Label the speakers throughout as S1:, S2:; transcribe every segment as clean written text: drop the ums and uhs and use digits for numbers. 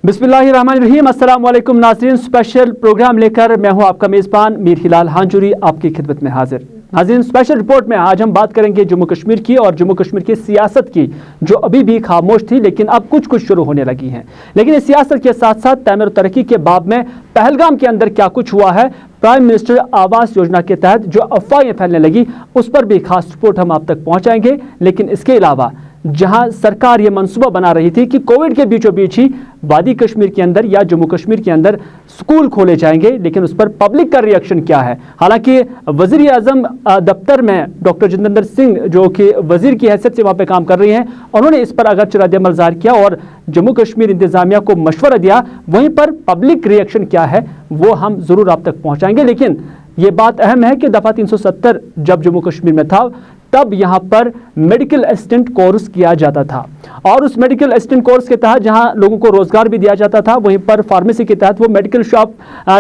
S1: बिस्मिल्लाहिर्रहमानिर्रहीम, अस्सलाम वालेकुम नाज़रीन। स्पेशल प्रोग्राम लेकर मैं हूं आपका मेज़बान मीर हिलाल हांजुरी आपकी खिदमत में हाजिर। नाज़रीन, स्पेशल रिपोर्ट में आज हम बात करेंगे जम्मू कश्मीर की और जम्मू कश्मीर की सियासत की, जो अभी भी खामोश थी लेकिन अब कुछ कुछ शुरू होने लगी हैं। लेकिन इस सियासत के साथ साथ तैमूर तरक्की के बाब में पहलगाम के अंदर क्या कुछ हुआ है, प्राइम मिनिस्टर आवास योजना के तहत जो अफवाहें फैलने लगी, उस पर भी खास रिपोर्ट हम आप तक पहुँचाएंगे। लेकिन इसके अलावा जहां सरकार ये मंसूबा बना रही थी कि कोविड के बीचों बीच ही वादी कश्मीर के अंदर या जम्मू कश्मीर के अंदर स्कूल खोले जाएंगे, लेकिन उस पर पब्लिक का रिएक्शन क्या है। हालांकि वज़ीर आज़म दफ्तर में डॉक्टर जितेंद्र सिंह, जो कि वज़ीर की हैसियत से वहाँ पे काम कर रही हैं, उन्होंने इस पर अगरचे रद्द-ए-अमल ज़ाहिर किया और जम्मू कश्मीर इंतज़ामिया को मशवरा दिया। वहीं पर पब्लिक रिएक्शन क्या है वो हम ज़रूर आप तक पहुँचाएंगे। लेकिन ये बात अहम है कि दफ़ा 370 जब जम्मू कश्मीर में था तब यहाँ पर मेडिकल असिस्टेंट कोर्स किया जाता था और उस मेडिकल असिस्टेंट कोर्स के तहत जहाँ लोगों को रोज़गार भी दिया जाता था, वहीं पर फार्मेसी के तहत वो मेडिकल शॉप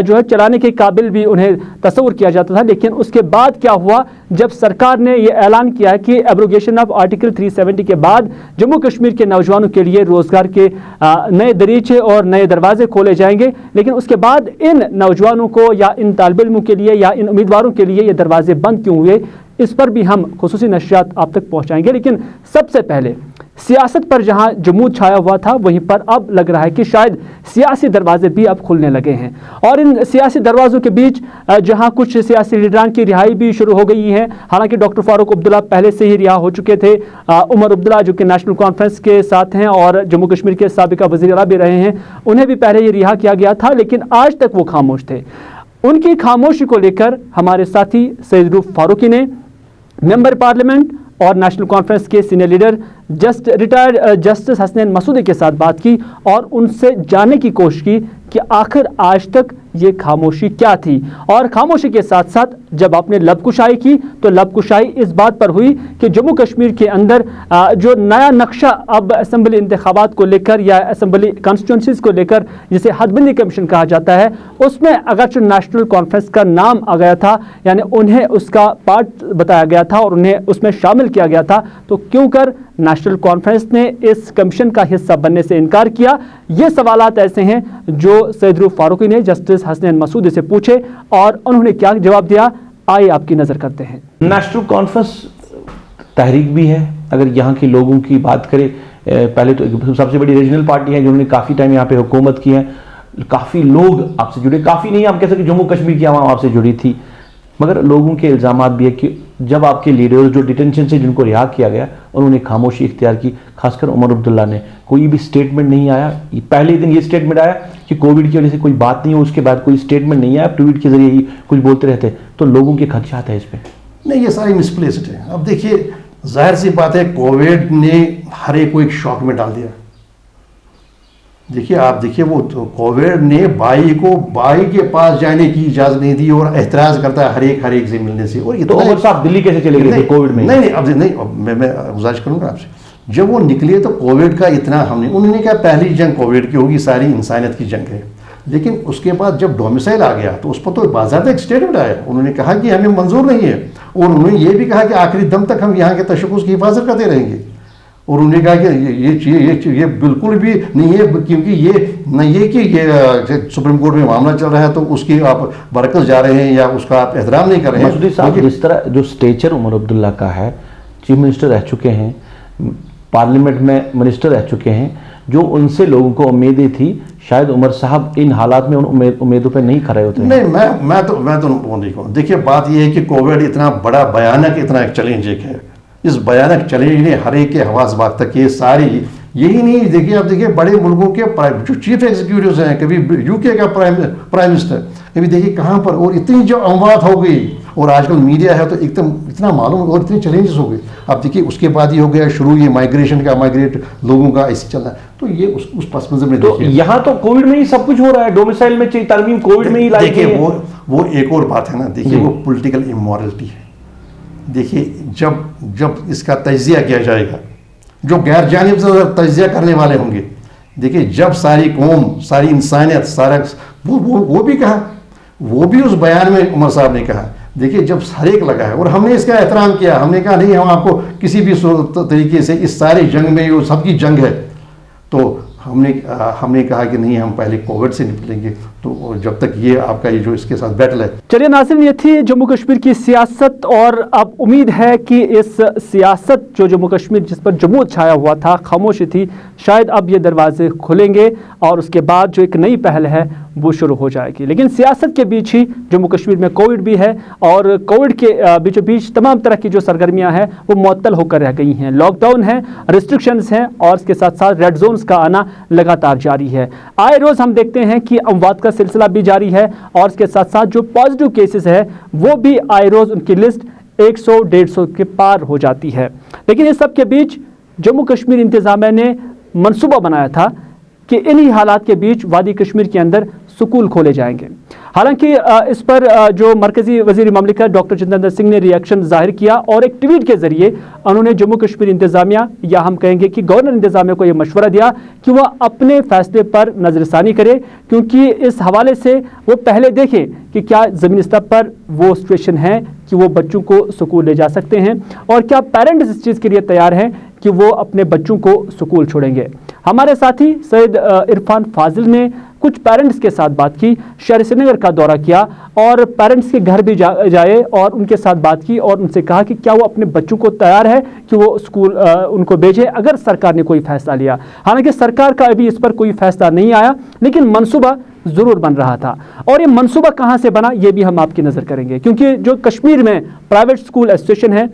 S1: जो है चलाने के काबिल भी उन्हें तस्वुर किया जाता था। लेकिन उसके बाद क्या हुआ, जब सरकार ने ये ऐलान किया है कि एब्रोगेशन ऑफ आर्टिकल 370 के बाद जम्मू कश्मीर के नौजवानों के लिए रोज़गार के नए दरीचे और नए दरवाजे खोले जाएंगे, लेकिन उसके बाद इन नौजवानों को या इन तालिब इल्मों के लिए या इन उम्मीदवारों के लिए ये दरवाजे बंद क्यों हुए, इस पर भी हम खुसूसी नशियात आप तक पहुंचाएंगे। लेकिन सबसे पहले सियासत पर जहां जमूद छाया हुआ था, वहीं पर अब लग रहा है कि शायद सियासी दरवाजे भी अब खुलने लगे हैं और इन सियासी दरवाज़ों के बीच जहां कुछ सियासी लीडरान की रिहाई भी शुरू हो गई है। हालांकि डॉक्टर फारूक अब्दुल्ला पहले से ही रिहा हो चुके थे। उमर अब्दुल्ला जो कि नेशनल कॉन्फ्रेंस के साथ हैं और जम्मू कश्मीर के साबिका वज़ीर आला भी रहे हैं, उन्हें भी पहले ही रिहा किया गया था, लेकिन आज तक वो खामोश थे। उनकी खामोशी को लेकर हमारे साथी सैयद रूफ फारूकी ने मेंबर पार्लियामेंट और नेशनल कॉन्फ्रेंस के senior leader retired justice Hasnain Masoodi के साथ बात की और उनसे जानने की कोशिश की कि आखिर आज तक ये खामोशी क्या थी। और खामोशी के साथ साथ जब आपने लबकुशाई की तो लबकुशाई इस बात पर हुई कि जम्मू कश्मीर के अंदर जो नया नक्शा अब असम्बली इंतखाबात को लेकर या असम्बली कॉन्स्टिट्यूंसीज को लेकर, जिसे हदबंदी कमीशन कहा जाता है, उसमें अगरचे नेशनल कॉन्फ्रेंस का नाम आ गया था, यानी उन्हें उसका पार्ट बताया गया था और उन्हें उसमें शामिल किया गया था, तो क्यों कर नेशनल कॉन्फ्रेंस ने इस कमीशन का हिस्सा बनने से इनकार किया। ये सवालात ऐसे हैं जो सैयद रूफ फारूकी ने जस्टिस हसनैन मसूदी से पूछे और उन्होंने क्या जवाब दिया, आइए आपकी नज़र करते हैं।
S2: नेशनल कॉन्फ्रेंस तहरीक भी है। अगर यहाँ के लोगों की बात करें, पहले तो सबसे बड़ी रीजनल पार्टी है जिन्होंने काफ़ी टाइम यहाँ पे हुकूमत की है, काफ़ी लोग आपसे जुड़े, काफ़ी नहीं हम कह सकते जम्मू कश्मीर की आवाम आपसे जुड़ी थी, मगर लोगों के इल्ज़ामात भी है कि जब आपके लीडर जो डिटेंशन से जिनको रिहा किया गया, उन्होंने खामोशी इख्तियार की। खासकर उमर अब्दुल्ला ने कोई भी स्टेटमेंट नहीं आया। पहले दिन ये स्टेटमेंट आया कि कोविड की वजह से कोई बात नहीं हो, उसके बाद कोई स्टेटमेंट नहीं आया, ट्वीट के जरिए ही कुछ बोलते रहते। तो लोगों के खदशात है इस पर।
S3: नहीं, ये सारी मिसप्लेस्ड है। अब देखिए, जाहिर सी बात है, कोविड ने हर एक को एक शॉक में डाल दिया। देखिए, आप देखिए, वो तो कोविड ने बाई के पास जाने की इजाजत नहीं दी और एतराज करता है हर एक से मिलने से। और ये
S2: तो साहब दिल्ली कैसे चले गए थे कोविड में?
S3: नहीं, अब मैं गुजारिश करूंगा आपसे, जब वो निकले तो कोविड का इतना उन्होंने कहा पहली जंग कोविड की होगी, सारी इंसानियत की जंग है। लेकिन उसके बाद जब डोमिसाइल आ गया तो उस पर तो बाज़ाब्ता एक स्टेटमेंट आया, उन्होंने कहा कि हमें मंजूर नहीं है और उन्होंने ये भी कहा कि आखिरी दम तक हम यहाँ के तशक्कुस की हिफाजत करते रहेंगे। और उन्होंने कहा कि ये बिल्कुल भी नहीं है, क्योंकि ये नहीं है कि ये सुप्रीम कोर्ट में मामला चल रहा है तो उसकी आप बरकस जा रहे हैं या उसका आप एहतराम नहीं कर रहे हैं।
S2: मसूदी साहब, जिस तरह जो स्टेचर उमर अब्दुल्ला का है, चीफ मिनिस्टर रह चुके हैं, पार्लियामेंट में मिनिस्टर रह चुके हैं, जो उनसे लोगों को उम्मीदें थी, शायद उमर साहब इन हालात में उन उम्मीदों पर नहीं खड़े होते।
S3: नहीं, मैं तो नहीं कहूँ। देखिए, बात यह है कि कोविड इतना बड़ा भयानक, इतना एक चैलेंज है। इस भयानक चैलेंज ने हर एक के हवास बाग तक ये सारी, यही नहीं, देखिए आप देखिए बड़े मुल्कों के जो चीफ एग्जीक्यूटिव्स हैं, कभी यूके का प्राइम मिनिस्टर, कभी देखिए कहाँ पर, और इतनी जो अमवात हो गई, और आजकल मीडिया है तो एकदम इतना मालूम, और इतने चैलेंजेस हो गए। अब देखिए उसके बाद ये हो गया शुरू, ये माइग्रेट लोगों का ऐसे चल रहा है, तो ये उस पस मंजर में
S2: तो यहाँ तो कोविड में ही सब कुछ हो रहा है, डोमिसाइल में चाहिए तरमीम कोविड में ही लाई गई है।
S3: देखिए वो एक और बात है ना, देखिए वो पॉलिटिकल इमोरलिटी है। देखिए जब इसका तजिया किया जाएगा, जो गैर जानिब से तजिया करने वाले होंगे, देखिए जब सारी कौम, सारी इंसानियत, सारा वो भी कहा, वो भी उस बयान में उमर साहब ने कहा, देखिए जब हर एक लगा है और हमने इसका एहतराम किया, हमने कहा नहीं, हम आपको किसी भी तरीके से इस सारी जंग में, ये सबकी जंग है, तो हमने कहा कि नहीं, हम पहले कोविड से निपटेंगे, तो जब तक ये आपका ये जो इसके साथ बैटल है।
S1: चलिए नाज़रीन, ये थी जम्मू कश्मीर की सियासत, और अब उम्मीद है कि इस सियासत जो जम्मू कश्मीर जिस पर जमूद छाया हुआ था, खामोशी थी, शायद अब ये दरवाजे खुलेंगे और उसके बाद जो एक नई पहल है वो शुरू हो जाएगी। लेकिन सियासत के बीच ही जम्मू कश्मीर में कोविड भी है, और कोविड के बीचों बीच तमाम तरह की जो सरगर्मियां हैं वो मुअत्तल होकर रह गई हैं। लॉकडाउन है, रिस्ट्रिक्शंस हैं, और इसके साथ साथ रेड जोन्स का आना लगातार जारी है। आए रोज़ हम देखते हैं कि अमवात का सिलसिला भी जारी है, और इसके साथ साथ जो पॉजिटिव केसेस है वो भी आए रोज़ उनकी लिस्ट 100-150 के पार हो जाती है। लेकिन इस सब के बीच जम्मू कश्मीर इंतज़ामिया ने मंसूबा बनाया था कि इन्हीं हालात के बीच वादी कश्मीर के अंदर स्कूल खोले जाएंगे। हालांकि इस पर जो मरकजी वज़ीर ममलिकत डॉक्टर जितेंद्र सिंह ने रिएक्शन जाहिर किया, और एक ट्वीट के ज़रिए उन्होंने जम्मू कश्मीर इंतज़ामिया, या हम कहेंगे कि गवर्नर इंतज़ामिया को यह मशवरा दिया कि वह अपने फैसले पर नज़रसानी करे, क्योंकि इस हवाले से वो पहले देखें कि क्या ज़मीनी स्तर पर वो सिचुएशन है कि वो बच्चों को स्कूल ले जा सकते हैं, और क्या पेरेंट्स इस चीज़ के लिए तैयार हैं कि वो अपने बच्चों को स्कूल छोड़ेंगे। हमारे साथी सैयद इरफान फाजिल ने कुछ पेरेंट्स के साथ बात की, शहर श्रीनगर का दौरा किया, और पेरेंट्स के घर भी जाए और उनके साथ बात की, और उनसे कहा कि क्या वो अपने बच्चों को तैयार है कि वो स्कूल उनको भेजे अगर सरकार ने कोई फैसला लिया। हालांकि सरकार का अभी इस पर कोई फैसला नहीं आया, लेकिन मंसूबा ज़रूर बन रहा था, और ये मंसूबा कहाँ से बना ये भी हम आपकी नज़र करेंगे, क्योंकि जो कश्मीर में प्राइवेट स्कूल एसोसिएशन है,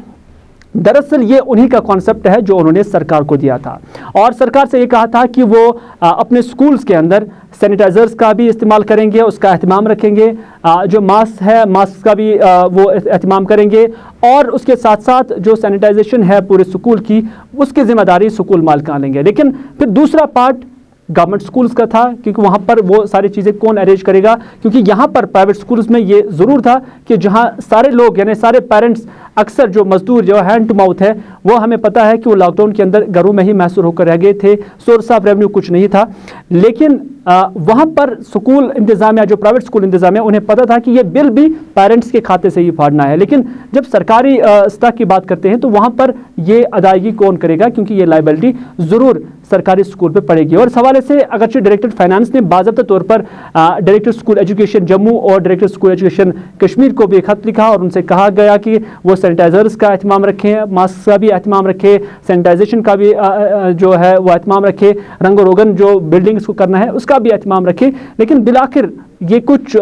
S1: दरअसल ये उन्हीं का कॉन्सेप्ट है जो उन्होंने सरकार को दिया था, और सरकार से ये कहा था कि वो अपने स्कूल्स के अंदर सैनिटाइजर्स का भी इस्तेमाल करेंगे, उसका एहतमाम रखेंगे, जो मास्क है मास्क का भी वो एहतमाम करेंगे, और उसके साथ साथ जो सैनिटाइजेशन है पूरे स्कूल की उसकी ज़िम्मेदारी स्कूल मालिकान लेंगे। लेकिन फिर दूसरा पार्ट गवर्नमेंट स्कूल्स का था, क्योंकि वहाँ पर वो सारी चीज़ें कौन अरेंज करेगा, क्योंकि यहाँ पर प्राइवेट स्कूल्स में ये ज़रूर था कि जहाँ सारे लोग यानी सारे पेरेंट्स, अक्सर जो मजदूर जो हैंड टू माउथ है, वो हमें पता है कि वो लॉकडाउन के अंदर घरों में ही महसूर होकर रह गए थे, सोर्स ऑफ रेवेन्यू कुछ नहीं था। लेकिन वहाँ पर स्कूल इंतज़ामिया, जो प्राइवेट स्कूल इंतज़ामिया, उन्हें पता था कि ये बिल भी पेरेंट्स के खाते से ही फाड़ना है। लेकिन जब सरकारी सतह की बात करते हैं तो वहाँ पर ये अदायगी कौन करेगा, क्योंकि ये लाइबिलिटी ज़रूर सरकारी स्कूल पे पड़ेगी। और इस हवाले से अगरचे डायरेक्टर फाइनेंस ने बाज़ाब्ता तौर पर डायरेक्टर स्कूल एजुकेशन जम्मू और डायरेक्टर स्कूल एजुकेशन कश्मीर को भी खत लिखा, और उनसे कहा गया कि वो सैनिटाइजर्स का एहतमाम रखें, मास्क का भी एहतमाम रखें, सैनिटाइजेशन का भी जो है वो एहतमाम रखें, रंग रोगन जो बिल्डिंग्स को करना है उसका भी एहतमाम रखें। लेकिन बिलाखिर ये कुछ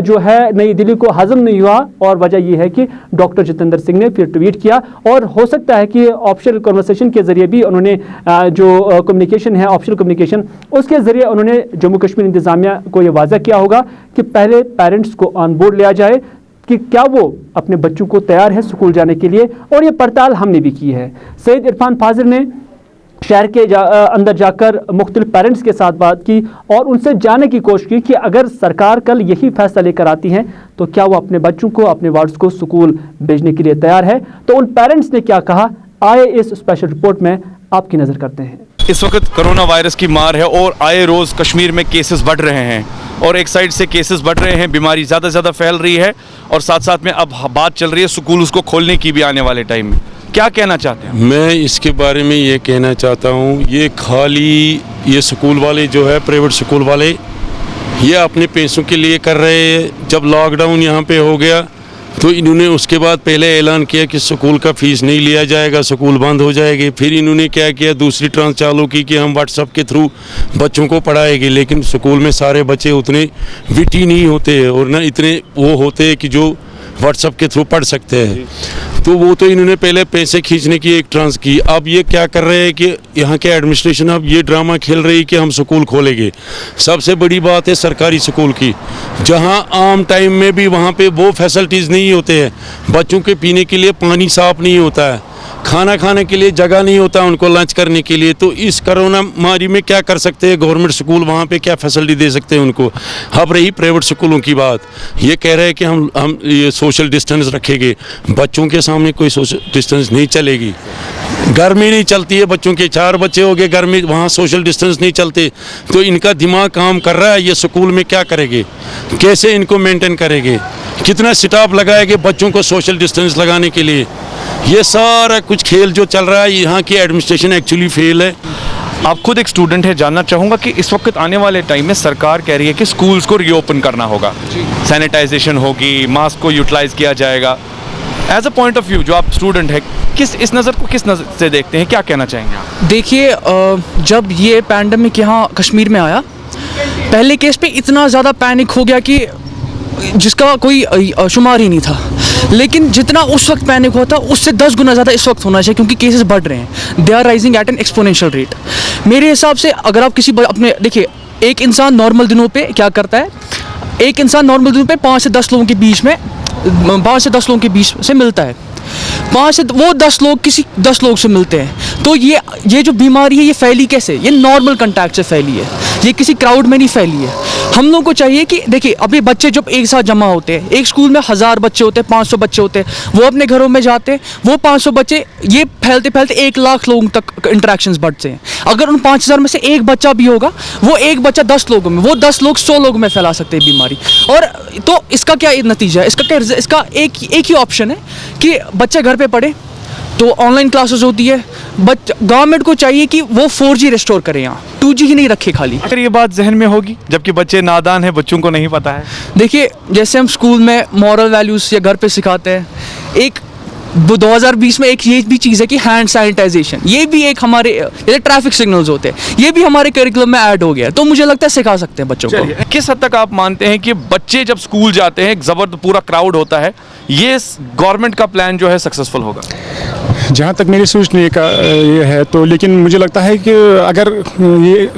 S1: जो है नई दिल्ली को हजम नहीं हुआ, और वजह यह है कि डॉक्टर जितेंद्र सिंह ने फिर ट्वीट किया, और हो सकता है कि ऑफिशियल कन्वर्सेशन के जरिए भी उन्होंने जो कम्युनिकेशन है, ऑफिशियल कम्युनिकेशन, उसके जरिए उन्होंने जम्मू कश्मीर इंतज़ामिया को ये वाज़ा किया होगा कि पहले पेरेंट्स को ऑन बोर्ड लिया जाए कि क्या वो अपने बच्चों को तैयार है स्कूल जाने के लिए, और ये पड़ताल हमने भी की है। सैयद इरफान फाजिल ने शहर के अंदर जाकर मुख्तलिफ पेरेंट्स के साथ बात की, और उनसे जानने की कोशिश की कि अगर सरकार कल यही फैसला लेकर आती है तो क्या वो अपने बच्चों को, अपने वार्ड्स को स्कूल भेजने के लिए तैयार है। तो उन पेरेंट्स ने क्या कहा, आए इस स्पेशल रिपोर्ट में आपकी नज़र करते हैं।
S4: इस वक्त कोरोना वायरस की मार है, और आए रोज़ कश्मीर में केसेस बढ़ रहे हैं, और एक साइड से केसेस बढ़ रहे हैं, बीमारी ज़्यादा से ज़्यादा फैल रही है, और साथ साथ में अब बात चल रही है स्कूल उसको खोलने की भी आने वाले टाइम में। क्या कहना चाहते हैं?
S5: मैं इसके बारे में ये कहना चाहता हूँ, ये खाली ये स्कूल वाले जो है प्राइवेट स्कूल वाले ये अपने पैसों के लिए कर रहे हैं। जब लॉकडाउन यहाँ पे हो गया तो इन्होंने उसके बाद पहले ऐलान किया कि स्कूल का फीस नहीं लिया जाएगा, स्कूल बंद हो जाएगी। फिर इन्होंने क्या किया, दूसरी ट्रांस चालू की कि हम व्हाट्सएप के थ्रू बच्चों को पढ़ाएंगे, लेकिन स्कूल में सारे बच्चे उतने विटी नहीं होते और ना इतने वो होते हैं कि जो व्हाट्सएप के थ्रू पढ़ सकते हैं। तो वो तो इन्होंने पहले पैसे खींचने की एक ट्रांस की। अब ये क्या कर रहे हैं कि यहाँ के एडमिनिस्ट्रेशन अब ये ड्रामा खेल रही है कि हम स्कूल खोलेंगे। सबसे बड़ी बात है सरकारी स्कूल की, जहाँ आम टाइम में भी वहाँ पे वो फैसिलिटीज़ नहीं होते हैं। बच्चों के पीने के लिए पानी साफ नहीं होता है, खाना खाने के लिए जगह नहीं होता उनको लंच करने के लिए। तो इस कोरोना महामारी में क्या कर सकते हैं गवर्नमेंट स्कूल, वहाँ पे क्या फैसिलिटी दे सकते हैं उनको। अब रही प्राइवेट स्कूलों की बात, ये कह रहे हैं कि हम ये सोशल डिस्टेंस रखेंगे। बच्चों के सामने कोई सोशल डिस्टेंस नहीं चलेगी, घर में नहीं चलती है। बच्चों के 4 बच्चे हो गए घर में, वहाँ सोशल डिस्टेंस नहीं चलते। तो इनका दिमाग काम कर रहा है, ये स्कूल में क्या करेंगे, कैसे इनको मेंटेन करेंगे, कितना स्टाफ लगाएंगे बच्चों को सोशल डिस्टेंस लगाने के लिए। ये सारा कुछ खेल जो चल रहा है, यहाँ की एडमिनिस्ट्रेशन एक्चुअली फेल है।
S4: आप खुद एक स्टूडेंट है, जानना चाहूँगा कि इस वक्त आने वाले टाइम में सरकार कह रही है कि स्कूल्स को रीओपन करना होगा, सैनिटाइजेशन होगी, मास्क को यूटिलाइज किया जाएगा। As a point of view जो आप स्टूडेंट है, इस नज़र को किस नज़र से देखते हैं, क्या कहना चाहेंगे आप?
S6: देखिए, जब ये पैंडमिक यहाँ कश्मीर में आया, पहले केस पे इतना ज़्यादा पैनिक हो गया कि जिसका कोई शुमार ही नहीं था, लेकिन जितना उस वक्त पैनिक हुआ था उससे 10 गुना ज़्यादा इस वक्त होना चाहिए, क्योंकि केसेस बढ़ रहे हैं, they are rising at an exponential rate. मेरे हिसाब से अगर आप किसी अपने देखिए, एक इंसान नॉर्मल दिनों पे क्या करता है, एक इंसान नॉर्मल दिनों पे 5 से 10 लोगों के बीच में 5 से 10 लोगों के बीच से मिलता है, 5 से वो 10 लोग किसी 10 लोग से मिलते हैं। तो ये जो बीमारी है ये फैली कैसे? ये नॉर्मल कंटैक्ट से फैली है, ये किसी क्राउड में नहीं फैली है। हम लोगों को चाहिए कि देखिए, अभी बच्चे जब एक साथ जमा होते हैं, एक स्कूल में 1000 बच्चे होते हैं, 500 बच्चे होते हैं, वो अपने घरों में जाते हैं, वो 500 बच्चे ये फैलते फैलते 1 लाख लोगों तक इंटरेक्शंस बढ़ते हैं। अगर उन 5000 में से एक बच्चा भी होगा, वो एक बच्चा 10 लोगों में, वो 10 लोग 100 लोगों में फैला सकते हैं बीमारी। और तो इसका क्या नतीजा है? इसका एक ही ऑप्शन है कि बच्चे घर पे पढ़े, तो ऑनलाइन क्लासेस होती है। बट गवर्नमेंट को चाहिए कि वो 4G रिस्टोर करें, यहाँ 2G ही नहीं रखे खाली।
S4: अगर ये बात जहन में होगी, जबकि बच्चे नादान हैं, बच्चों को नहीं पता है।
S6: देखिए, जैसे हम स्कूल में मॉरल वैल्यूज़ या घर पे सिखाते हैं, एक 2020 में एक ये भी चीज़ है कि हैंड सैनिटाइजेशन, ये भी एक हमारे जैसे ट्रैफिक सिग्नल्स होते हैं, ये भी हमारे करिकुलम में ऐड हो गया है। तो मुझे लगता है सिखा सकते हैं बच्चों को।
S4: किस हद तक आप मानते हैं कि बच्चे जब स्कूल जाते हैं, एक जबरदस्त पूरा क्राउड होता है, ये गवर्नमेंट का प्लान जो है सक्सेसफुल होगा?
S7: जहाँ तक मेरी सोचने का ये है, तो लेकिन मुझे लगता है कि अगर ये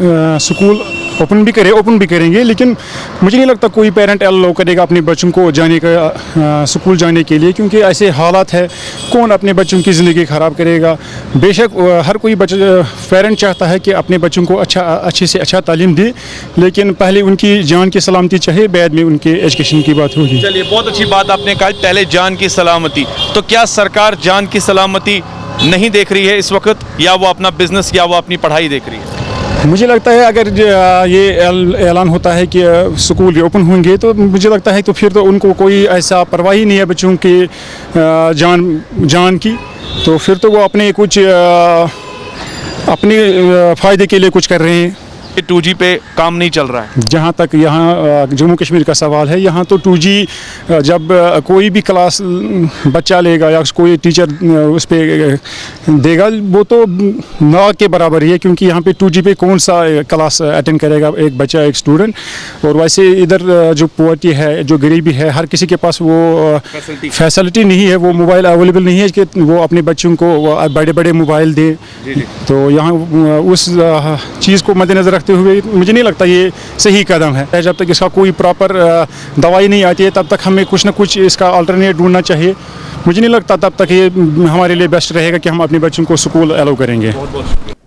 S7: स्कूल ओपन भी करेंगे, लेकिन मुझे नहीं लगता कोई पेरेंट अलाउ करेगा अपने बच्चों को जाने का स्कूल जाने के लिए, क्योंकि ऐसे हालात है, कौन अपने बच्चों की ज़िंदगी ख़राब करेगा। बेशक हर कोई पेरेंट चाहता है कि अपने बच्चों को अच्छे से अच्छा तालीम दे, लेकिन पहले उनकी जान की सलामती चाहिए, बाद में उनके एजुकेशन की बात होगी।
S4: चलिए, बहुत अच्छी बात आपने कहा, पहले जान की सलामती। तो क्या सरकार जान की सलामती नहीं देख रही है इस वक्त, या वो अपना बिजनेस या वो अपनी पढ़ाई देख रही है?
S7: मुझे लगता है अगर ये ऐलान होता है कि स्कूल ओपन होंगे, तो मुझे लगता है तो फिर तो उनको कोई ऐसा परवाह ही नहीं है बच्चों के जान की, तो फिर तो वो अपने फ़ायदे के लिए कुछ कर रहे हैं।
S4: 2G पे काम नहीं चल रहा है।
S7: जहाँ तक यहाँ जम्मू कश्मीर का सवाल है, यहाँ तो 2G जब कोई भी क्लास बच्चा लेगा या कोई टीचर उस पर देगा, वो तो ना के बराबर ही है, क्योंकि यहाँ पे 2G पे कौन सा क्लास अटेंड करेगा एक बच्चा, एक स्टूडेंट। और वैसे इधर जो पॉवर्टी है, जो गरीबी है, हर किसी के पास वो फैसिलिटी नहीं है, वो मोबाइल अवेलेबल नहीं है कि वो अपने बच्चों को बड़े बड़े मोबाइल दे। तो यहाँ उस चीज़ को मद्देनज़र रखते हुए मुझे नहीं लगता ये सही कदम है। जब तक इसका कोई प्रॉपर दवाई नहीं आती है, तब तक हमें कुछ ना कुछ इसका अल्टरनेट ढूंढना चाहिए। मुझे नहीं लगता तब तक ये हमारे लिए बेस्ट रहेगा कि हम अपने बच्चों को स्कूल अलाउ करेंगे।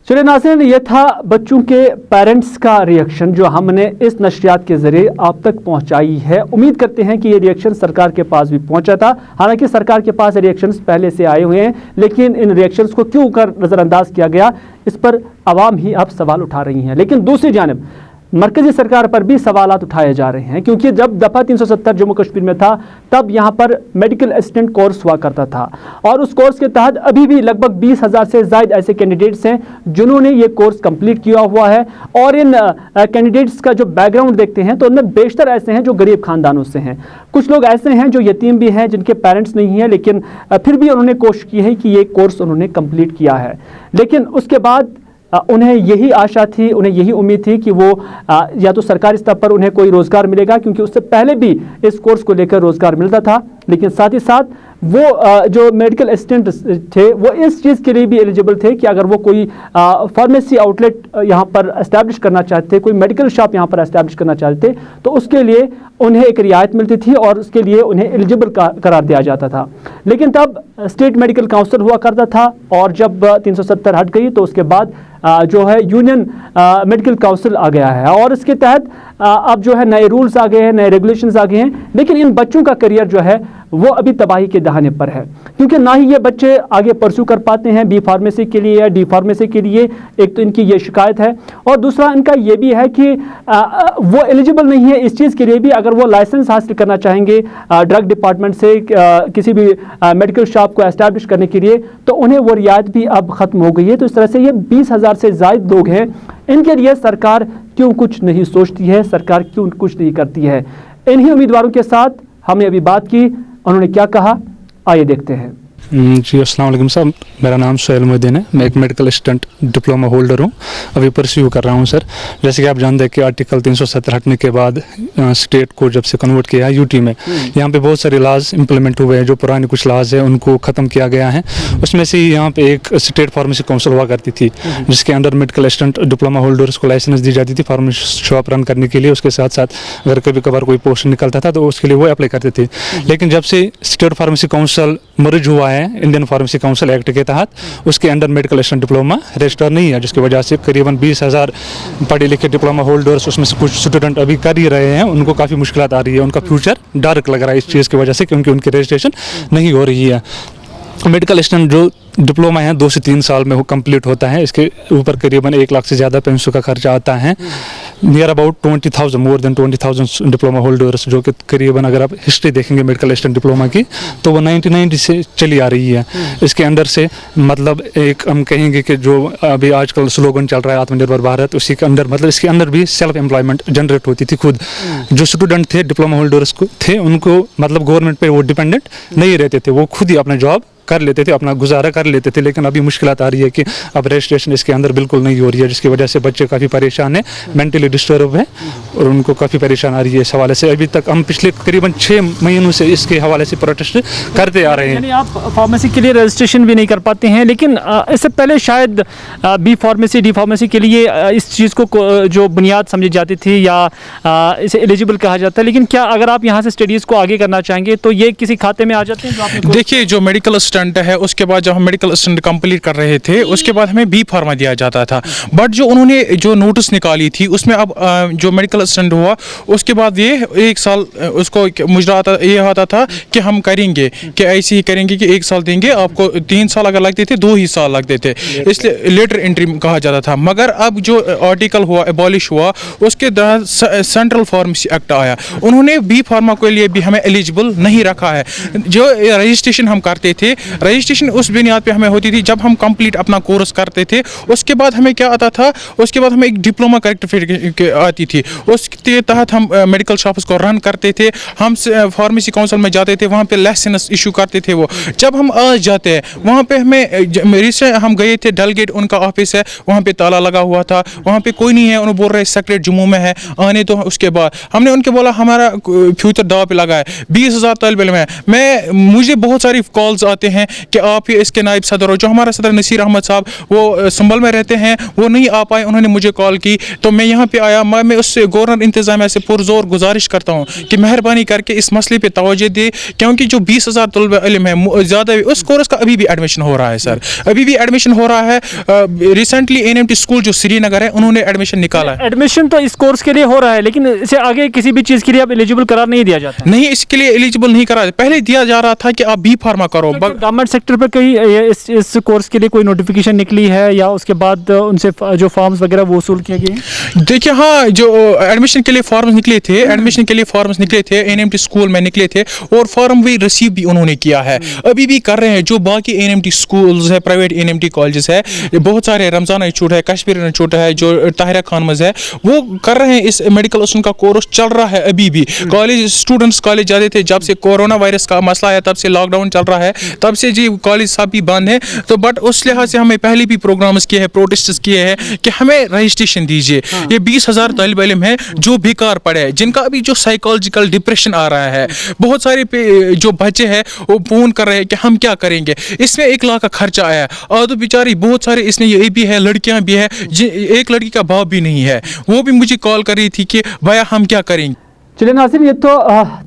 S1: चलिए नाज़रीन, ये था बच्चों के पेरेंट्स का रिएक्शन जो हमने इस नशरियात के ज़रिए आप तक पहुंचाई है। उम्मीद करते हैं कि ये रिएक्शन सरकार के पास भी पहुंचा था। हालांकि सरकार के पास रिएक्शंस पहले से आए हुए हैं, लेकिन इन रिएक्शंस को क्यों कर नज़रअंदाज किया गया, इस पर आवाम ही अब सवाल उठा रही हैं। लेकिन दूसरी जानिब मरकज़ी सरकार पर भी सवालात उठाए जा रहे हैं, क्योंकि जब दफ़ा 370 जम्मू कश्मीर में था, तब यहाँ पर मेडिकल असिस्टेंट कोर्स हुआ करता था, और उस कोर्स के तहत अभी भी लगभग 20,000 से ज़ायद ऐसे कैंडिडेट्स हैं जिन्होंने ये कोर्स कंप्लीट किया हुआ है। और इन कैंडिडेट्स का जो बैकग्राउंड देखते हैं तो उनमें बेशतर ऐसे हैं जो गरीब ख़ानदानों से हैं, कुछ लोग ऐसे हैं जो यतीम भी हैं, जिनके पेरेंट्स नहीं हैं, लेकिन फिर भी उन्होंने कोशिश की है कि ये कोर्स उन्होंने कंप्लीट किया है। लेकिन उसके बाद उन्हें यही आशा थी, उन्हें यही उम्मीद थी कि वो या तो सरकारी स्तर पर उन्हें कोई रोज़गार मिलेगा, क्योंकि उससे पहले भी इस कोर्स को लेकर रोज़गार मिलता था। लेकिन साथ ही साथ वो जो मेडिकल असिस्टेंट थे वो इस चीज़ के लिए भी एलिजिबल थे कि अगर वो कोई फार्मेसी आउटलेट यहाँ पर एस्टैब्लिश करना चाहते, कोई मेडिकल शॉप यहाँ पर एस्टैब्लिश करना चाहते, तो उसके लिए उन्हें एक रियायत मिलती थी और उसके लिए उन्हें एलिजिबल करार दिया जाता था। लेकिन तब स्टेट मेडिकल काउंसिल हुआ करता था, और जब 370 हट गई तो उसके बाद जो है यूनियन मेडिकल काउंसिल आ गया है, और इसके तहत अब जो है नए रूल्स आ गए हैं, नए रेगुलेशंस आ गए हैं। लेकिन इन बच्चों का करियर जो है وہ ابھی تباہی کے دہانے پر ہے، کیونکہ نہ ہی یہ بچے آگے پرسو کر پاتے ہیں بی فارمیسی کے لیے یا ڈی فارمیسی کے لیے. ایک تو ان کی یہ شکایت ہے، اور دوسرا ان کا یہ بھی ہے کہ وہ ایلیجیبل نہیں ہے اس چیز کے لیے بھی. اگر وہ لائسنس حاصل کرنا چاہیں گے ڈرگ ڈپارٹمنٹ سے کسی بھی میڈیکل شاپ کو اسٹیبلش کرنے کے لیے، تو انہیں وہ رعایت بھی اب ختم ہو گئی ہے. تو اس طرح سے یہ 20,000 سے زائد لوگ ہیں، ان کے لیے سرکار کیوں کچھ نہیں سوچتی ہے، سرکار کیوں کچھ نہیں کرتی ہے. انہی امیدواروں کے ساتھ ہم نے ابھی بات کی، انہوں نے کیا کہا آئیے دیکھتے ہیں.
S8: جی السلام علیکم سر، میرا نام سہیل محدین ہے، میں ایک میڈیکل اسسٹنٹ ڈپلوما ہولڈر ہوں، ابھی پرسیو کر رہا ہوں سر. جیسے کہ آپ جانتے ہیں کہ آرٹیکل 370 ہٹنے کے بعد اسٹیٹ کو جب سے کنورٹ کیا ہے یوٹی میں، یہاں پہ بہت سارے لاز امپلیمنٹ ہوئے ہیں. جو پرانے کچھ لاز ہیں ان کو ختم کیا گیا ہے. اس میں سے یہاں پہ ایک اسٹیٹ فارمیسی کونسل ہوا کرتی تھی، جس کے under medical assistant diploma holders کو لائسنس دی جاتی تھی فارمیسی شاپ رن کرنے کے لیے. اس کے ساتھ ساتھ اگر کبھی کبھار کوئی پوسٹ نکلتا تھا تو اس کے لیے وہ اپلائی کرتے تھے. لیکن جب سے اسٹیٹ فارمیسی کونسل مرج ہوا ہے انڈین فارمیسی کونسل ایکٹ کے تحت، اس کے under medical assistant diploma register نہیں ہے، جس کی وجہ سے قریباً 20,000 پڑھے لکھے ڈپلوما ہولڈرس، اس میں سے کچھ اسٹوڈنٹ ابھی کر ہی رہے ہیں، ان کو کافی مشکلات آ رہی ہے. ان کا فیوچر ڈارک لگ رہا ہے اس چیز کی وجہ سے، کیونکہ ان کی رجسٹریشن نہیں ہو رہی ہے. میڈیکل اسسٹنٹ جو ڈپلوما ہے 2 سے 3 سال میں وہ کمپلیٹ ہوتا ہے. اس کے اوپر قریباً 1 لاکھ سے زیادہ پیسوں کا خرچہ آتا ہے. Near about 20,000 more than 20,000 diploma holders, جو کہ قریباً اگر آپ ہسٹری دیکھیں گے میڈیکل اسسٹنٹ ڈپلوما کی تو وہ 1990 سے چلی آ رہی ہے. اس کے انڈر سے مطلب ایک ہم کہیں گے کہ جو ابھی آج کل سلوگن چل رہا ہے آتم نربھر بھارت، اسی کے اندر مطلب اس کے اندر بھی سیلف امپلائمنٹ جنریٹ ہوتی تھی. خود جو اسٹوڈنٹ تھے ڈپلوما ہولڈرس کو تھے، ان کو مطلب گورنمنٹ پہ وہ ڈپینڈنٹ نہیں رہتے تھے، وہ خود ہی اپنا جاب کر لیتے تھے، اپنا گزارا کر لیتے تھے. لیکن ابھی مشکلات آ رہی ہے کہ اب رجسٹریشن اس کے اندر بالکل نہیں ہو رہی ہے، جس کی وجہ سے بچے کافی پریشان ہیں، مینٹلی ڈسٹرب ہیں، اور ان کو کافی پریشان آ رہی ہے اس حوالے سے. ابھی تک ہم پچھلے قریباً 6 مہینوں سے اس کے حوالے سے پروٹیسٹ کرتے آ رہے ہیں.
S1: یعنی آپ فارمیسی کے لیے رجسٹریشن بھی نہیں کر پاتے ہیں، لیکن اس سے پہلے شاید بی فارمیسی ڈی فارمیسی کے لیے اس چیز کو جو بنیاد سمجھی جاتی تھی یا اسے ایلیجیبل کہا جاتا ہے. لیکن کیا اگر آپ یہاں سے اسٹڈیز کو آگے کرنا چاہیں گے تو یہ کسی کھاتے میں آ جاتے ہیں جو آپ نے؟
S9: دیکھیے، جو میڈیکل اسسٹنٹ ہے اس کے بعد جب ہم میڈیکل اسسٹنٹ کمپلیٹ کر رہے تھے اس کے بعد ہمیں بی فارما دیا جاتا تھا. بٹ جو انہوں نے جو نوٹس نکالی تھی اس میں اب جو میڈیکل اسسٹنٹ ہوا اس کے بعد یہ 1 سال اس کو مجرا یہ آتا تھا کہ ہم کریں گے کہ ایسے ہی کریں گے کہ 1 سال دیں گے آپ کو. 3 سال اگر لگتے تھے 2 ہی سال لگتے تھے، اس لیے لیٹر انٹری کہا جاتا تھا. مگر اب جو آرٹیکل ہوا ایبالش ہوا اس کے دوران سینٹرل فارمیسی ایکٹ آیا، انہوں نے بی فارما کے لیے بھی ہمیں ایلیجیبل نہیں رکھا ہے. جو رجسٹریشن ہم کرتے تھے، رجسٹریشن اس بنیاد پہ ہمیں ہوتی تھی جب ہم کمپلیٹ اپنا کورس کرتے تھے. اس کے بعد ہمیں کیا آتا تھا، اس کے بعد ہمیں ایک ڈپلوما کریکٹر آتی تھی، اس کے تحت ہم میڈیکل شاپس کو رن کرتے تھے. ہم فارمیسی کونسل میں جاتے تھے، وہاں پہ لائسنس ایشو کرتے تھے. وہ جب ہم آج جاتے ہیں وہاں پہ ہم گئے تھے ڈلگیٹ، ان کا آفس ہے، وہاں پہ تالا لگا ہوا تھا، وہاں پہ کوئی نہیں ہے. انہوں بول رہے سیکریٹ جموں میں ہے آنے تو. اس کے بعد ہم نے ان کے بولا ہمارا فیوچر داؤ پہ لگا ہے، 20,000 طالب علم ہے. مجھے بہت ساری کالز آتے ہیں کہ آپ اس کے نائب صدر ہو. جو ہمارا صدر نصیر احمد صاحب وہ سنبل میں رہتے ہیں، وہ نہیں آ پائے. انہوں نے مجھے کال کی تو میں یہاں پہ آیا. میں اس سے گورنر انتظامیہ سے پرزور گزارش کرتا ہوں کہ مہربانی کر کے اس مسئلے پہ توجہ دے، کیونکہ جو 20,000 طلبہ علم ہے زیادہ اس کورس کا ابھی بھی ایڈمیشن ہو رہا ہے. سر ابھی بھی ایڈمیشن ہو رہا ہے. ریسنٹلی NMT اسکول جو سری نگر ہے انہوں نے ایڈمیشن نکالا ہے.
S1: ایڈمیشن تو اس کورس کے لیے ہو رہا ہے، لیکن اسے آگے کسی بھی چیز کے لیے اب ایلیجیبل قرار نہیں دیا جاتا.
S9: نہیں، اس کے لیے ایلیجیبل نہیں کرا. پہلے دیا جا رہا تھا کہ آپ بی فارما کرو.
S1: گورنمنٹ سیکٹر پر کوئی اس کورس کے لیے کوئی نوٹیفیکیشن نکلی ہے یا اس کے بعد ان سے جو فارمز وغیرہ وہ وصول کیے گئے ہیں؟
S9: دیکھیے، ہاں، جو ایڈمیشن کے لیے فارمز نکلے تھے NMT اسکول میں نکلے تھے، اور فارم بھی ریسیو بھی انہوں نے کیا ہے. ابھی بھی کر رہے ہیں. جو باقی NMT اسکولز ہے، پرائیویٹ NMT کالجز ہے، بہت سارے رمضان انسٹیٹیوٹ ہے، کشمیر انسٹیٹیوٹ ہے، جو طاہرہ خانمز ہے، وہ کر رہے ہیں. اس میڈیکل اسسٹنٹ کا کورس چل رہا ہے ابھی بھی. کالج اسٹوڈنٹس کالج جاتے تھے، جب سے کورونا وائرس کا مسئلہ ہے تب سے لاک ڈاؤن چل رہا ہے، تب سے جی کالج سب بھی بند ہیں. تو بٹ اس لحاظ سے ہمیں پہلے بھی پروگرامز کیے ہیں، پروٹیسٹس کیے ہیں کہ ہمیں رجسٹریشن دیجیے. یہ 20,000 طالب علم ہیں جو بیکار پڑے ہیں، جن کا ابھی جو سائیکالوجیکل ڈپریشن آ رہا ہے. بہت سارے جو بچے ہیں وہ فون کر رہے ہیں کہ ہم کیا کریں گے. اس میں 1 لاکھ کا خرچہ آیا. آدھو بیچاری بہت سارے اس میں یہ بھی ہے، لڑکیاں بھی ہیں، ایک لڑکی کا باپ بھی نہیں ہے. وہ بھی مجھے کال کر رہی تھی کہ بھیا ہم کیا کریں گے.
S1: चलिए नाज़रीन, ये तो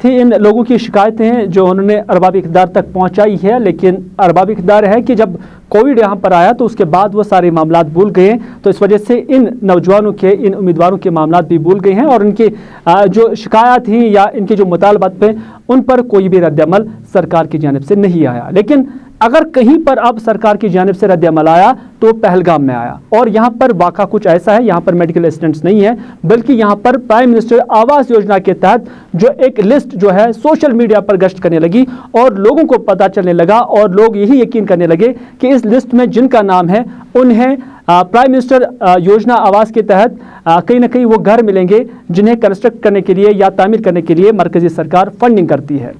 S1: थी इन लोगों की शिकायतें जो उन्होंने अरबाब इक़्तिदार तक पहुंचाई है, लेकिन अरबाब इक़्तिदार है कि जब कोविड यहाँ पर आया तो उसके बाद वो सारे मामलात भूल गए, तो इस वजह से इन नौजवानों के, इन उम्मीदवारों के मामलात भी भूल गए हैं और इनकी जो शिकायत थी या इनके जो मुतालबात पे उन पर कोई भी रद्द-ए-अमल सरकार की जानिब से नहीं आया। लेकिन अगर कहीं पर अब सरकार की जानिब से रद्द-ए-अमल आया तो पहलगाम में आया, और यहाँ पर वाक़ा कुछ ऐसा है, यहाँ पर मेडिकल असिस्टेंट्स नहीं है, बल्कि यहाँ पर प्राइम मिनिस्टर आवास योजना के तहत जो एक लिस्ट जो है सोशल मीडिया पर गश्त करने लगी और लोगों को पता चलने लगा और लोग यही यकीन करने लगे कि इस लिस्ट में जिनका नाम है उन्हें प्राइम मिनिस्टर योजना आवास के तहत कहीं ना कहीं वो घर मिलेंगे जिन्हें कंस्ट्रक्ट करने के लिए या तामीर करने के लिए मरकज़ी सरकार फंडिंग करती है।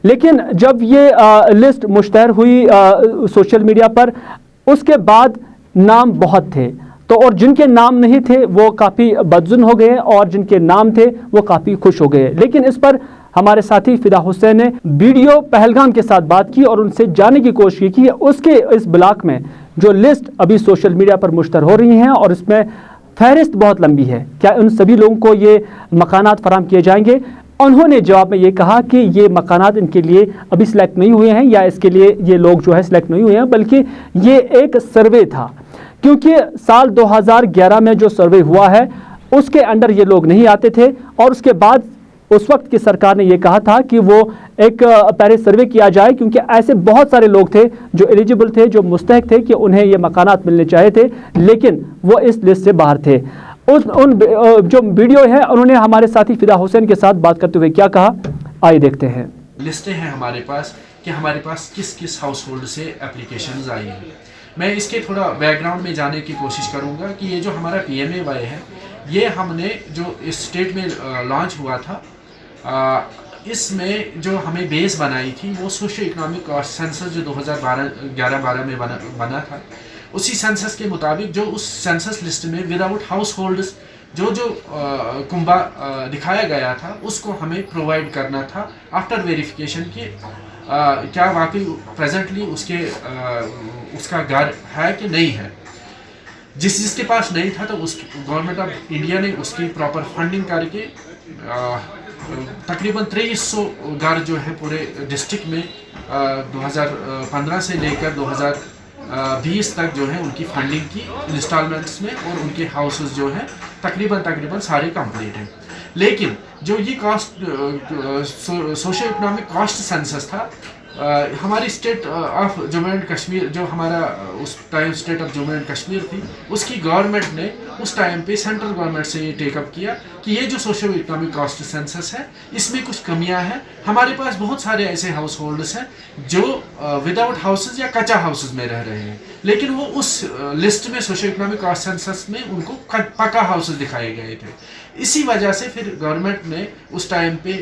S1: लेकिन जब ये लिस्ट मुश्तहर हुई सोशल मीडिया पर, उसके बाद नाम बहुत थे, तो और जिनके नाम नहीं थे वो काफ़ी बदजुन हो गए और जिनके नाम थे वो काफ़ी खुश हो गए। लेकिन इस पर हमारे साथी फिदा हुसैन ने वीडियो पहलगाम के साथ बात की और उनसे जानने की कोशिश की कि उसके इस ब्लॉक में जो लिस्ट अभी सोशल मीडिया पर मुश्तहर हो रही हैं और इसमें फहरिस्त बहुत लंबी है, क्या उन सभी लोगों को ये मकानात फराहम किए जाएंगे। उन्होंने जवाब में ये कहा कि ये मकानात इनके लिए अभी सिलेक्ट नहीं हुए हैं या इसके लिए ये लोग जो है सिलेक्ट नहीं हुए हैं, बल्कि ये एक सर्वे था, क्योंकि साल 2011 में जो सर्वे हुआ है उसके अंडर ये लोग नहीं आते थे और उसके बाद उस वक्त की सरकार ने ये कहा था कि वो एक पहले सर्वे किया जाए, क्योंकि ऐसे बहुत सारे लोग थे जो एलिजिबल थे, जो मुस्तहक थे कि उन्हें ये मकानात मिलने चाहिए थे, लेकिन वो इस लिस्ट से बाहर थे। जो वीडियो है उन्होंने हमारे साथी फिदा हुसैन के साथ बात करते हुए क्या कहा, आइए देखते हैं।
S10: लिस्टें हैं हमारे पास कि हमारे पास किस किस हाउस होल्ड से एप्लीकेशंस आई हैं। मैं इसके थोड़ा बैकग्राउंड में जाने की कोशिश करूंगा कि ये जो हमारा PMAY है, ये हमने जो इस स्टेट में लॉन्च हुआ था, इसमें जो हमें बेस बनाई थी वो सोशो इकनॉमिक कॉस्ट सेंसस जो 2011-12 में बना था, उसी सेंसस के मुताबिक जो उस सेंसस लिस्ट में विदाउट हाउस होल्ड्स जो कुंबा दिखाया गया था उसको हमें प्रोवाइड करना था आफ्टर वेरिफिकेशन कि क्या वाकई प्रेजेंटली उसका घर है कि नहीं है। जिसके पास नहीं था तो उस गवर्नमेंट ऑफ इंडिया ने उसकी प्रॉपर फंडिंग करके तकरीबन 2300 घर जो है पूरे डिस्ट्रिक्ट में 2015 से लेकर 2020 तक जो है उनकी फंडिंग की इंस्टॉलमेंट्स में, और उनके हाउसेस जो है तकरीबन सारे कंप्लीट हैं। लेकिन जो ये cost socio economic cost census था, हमारी state of Jammu and Kashmir, जो हमारा उस time state of Jammu and Kashmir थी, उसकी गवर्नमेंट ने उस टाइम पे सेंट्रल गवर्नमेंट से ये टेकअप किया कि ये जो सोशल इकोनॉमिक कॉस्ट सेंसस है इसमें कुछ कमियां हैं। हमारे पास बहुत सारे ऐसे हाउस होल्ड्स हैं जो विदाउट हाउसेज या कच्चा हाउसेज में रह रहे हैं, लेकिन वो उस लिस्ट में सोशल इकोनॉमिक कॉस्ट सेंसस में उनको पक्का हाउसेज दिखाए गए थे। इसी वजह से फिर गवर्नमेंट ने उस टाइम पे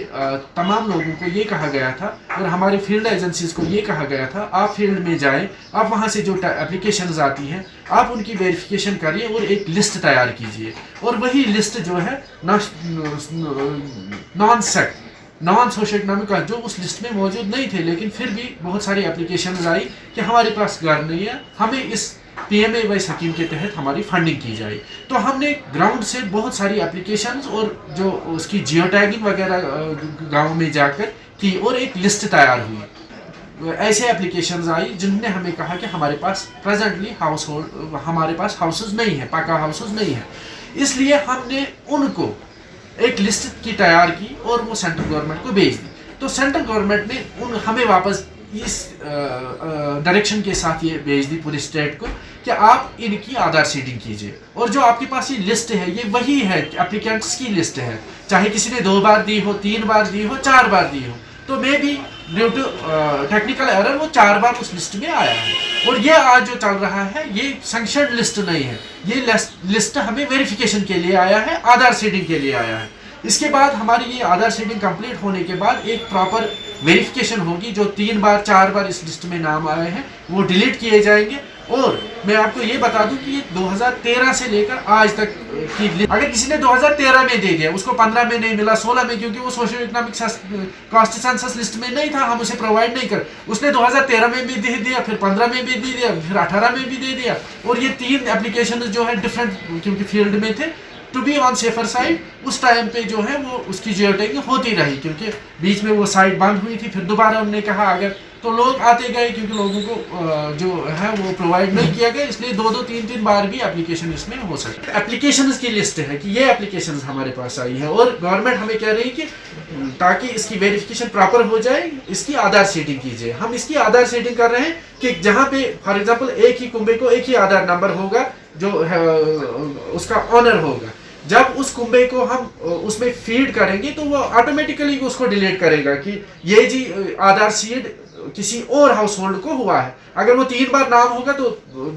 S10: तमाम लोगों को ये कहा गया था और हमारी फील्ड एजेंसीज को ये कहा गया था, आप फील्ड में जाएं, आप वहाँ से जो एप्लीकेशंस आती हैं आप उनकी वेरिफिकेशन करिए और एक लिस्ट तैयार कीजिए। और वही लिस्ट जो है नॉन सोशो इकोनॉमिक जो उस लिस्ट में मौजूद नहीं थे, लेकिन फिर भी बहुत सारी एप्लीकेशंस आई कि हमारे पास घर नहीं है, हमें इस PMAY स्कीम के तहत हमारी फंडिंग की जाए। तो हमने ग्राउंड से बहुत सारी एप्लीकेशंस और जो उसकी जियो टैगिंग वगैरह गाँव में जाकर की और एक लिस्ट तैयार हुई। ऐसे एप्लीकेशंस आई जिनने हमें कहा कि हमारे पास प्रेजेंटली हमारे पास हाउसेज नहीं है, पक्का हाउसेज नहीं है, इसलिए हमने उनको एक लिस्ट की तैयार की और वो सेंट्रल गवर्नमेंट को भेज दी। तो सेंट्रल गवर्नमेंट ने हमें वापस इस डायरेक्शन के साथ ये भेज दी पूरी स्टेट को कि आप इनकी आधार सीडिंग कीजिए, और जो आपके पास ये लिस्ट है ये वही है, एप्लीकेंट्स की लिस्ट है, चाहे किसी ने 2 बार दी हो, 3 बार दी हो, 4 बार दी हो, तो maybe due to technical error वो 4 बार उस लिस्ट में आया है। और ये आज जो चल रहा है ये सैंक्शन्ड लिस्ट नहीं है, ये लिस्ट हमें वेरिफिकेशन के लिए आया है, आधार सीडिंग के लिए आया है। इसके बाद हमारी ये आधार सीडिंग कंप्लीट होने के बाद एक प्रॉपर वेरिफिकेशन होगी, जो 3 बार 4 बार इस लिस्ट में नाम आए हैं वो डिलीट किए जाएंगे। और मैं आपको ये बता दूं कि ये 2013 से लेकर आज तक की लिस्ट, अगर किसी ने 2013 में दे दिया, उसको 15 में नहीं मिला, 16 में, क्योंकि वो social economic cost census list में नहीं था, हम उसे प्रोवाइड नहीं कर, उसने 2013 में भी दे दिया, फिर 15 में भी दे दिया, फिर 18 में भी दे दिया। और ये 3 एप्लीकेशन जो है डिफरेंट, क्योंकि फील्ड में थे, to be on safer side उस टाइम पे जो है वो उसकी जियो टैगिंग होती रही, क्योंकि बीच में वो साइट बंद हुई थी, फिर दोबारा उन्होंने कहा अगर तो लोग आते गए, क्योंकि लोगों को जो है वो प्रोवाइड नहीं किया गया, इसलिए 2-2 3-3 बार भी एप्लीकेशन इसमें हो सकता है। एप्लीकेशंस की लिस्ट है कि ये एप्लीकेशंस हमारे पास आई है और गवर्नमेंट हमें कह रही है कि ताकि इसकी वेरिफिकेशन प्रॉपर हो जाए इसकी आधार सेटिंग कीजिए। हम इसकी आधार सेटिंग कर रहे हैं कि जहाँ पे फॉर एग्जांपल एक ही कुंबे को एक ही आधार नंबर होगा जो है उसका ऑनर होगा, जब उस कुंबे को हम उसमें फीड करेंगे तो वो ऑटोमेटिकली उसको डिलीट करेगा कि ये जी आधार सीड किसी और हाउस होल्ड को हुआ है। अगर वो 3 बार नाम होगा तो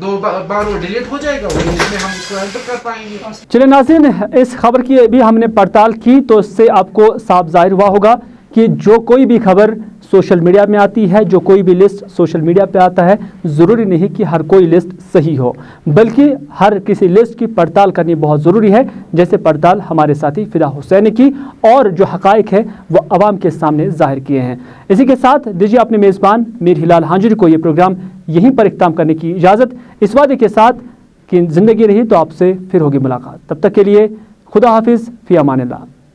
S10: 2 बार वो डिलीट हो जाएगा, उसमें हम उसको एंटर कर पाएंगे।
S1: चलिए नाज़रीन, इस खबर की भी हमने पड़ताल की तो इससे आपको साफ जाहिर हुआ होगा कि जो कोई भी खबर सोशल मीडिया में आती है, जो कोई भी लिस्ट सोशल मीडिया पे आता है, ज़रूरी नहीं कि हर कोई लिस्ट सही हो, बल्कि हर किसी लिस्ट की पड़ताल करनी बहुत ज़रूरी है, जैसे पड़ताल हमारे साथी फ़िदा हुसैन ने की और जो हक़ाइक़ है वो आवाम के सामने ज़ाहिर किए हैं। इसी के साथ दीजिए अपने मेज़बान मीर हिलाल हांजुरी को ये प्रोग्राम यहीं पर इख्तिताम करने की इजाज़त, इस वादे के साथ कि ज़िंदगी रही तो आपसे फिर होगी मुलाकात। तब तक के लिए खुदा हाफिज़, फ़ी अमानिल्लाह।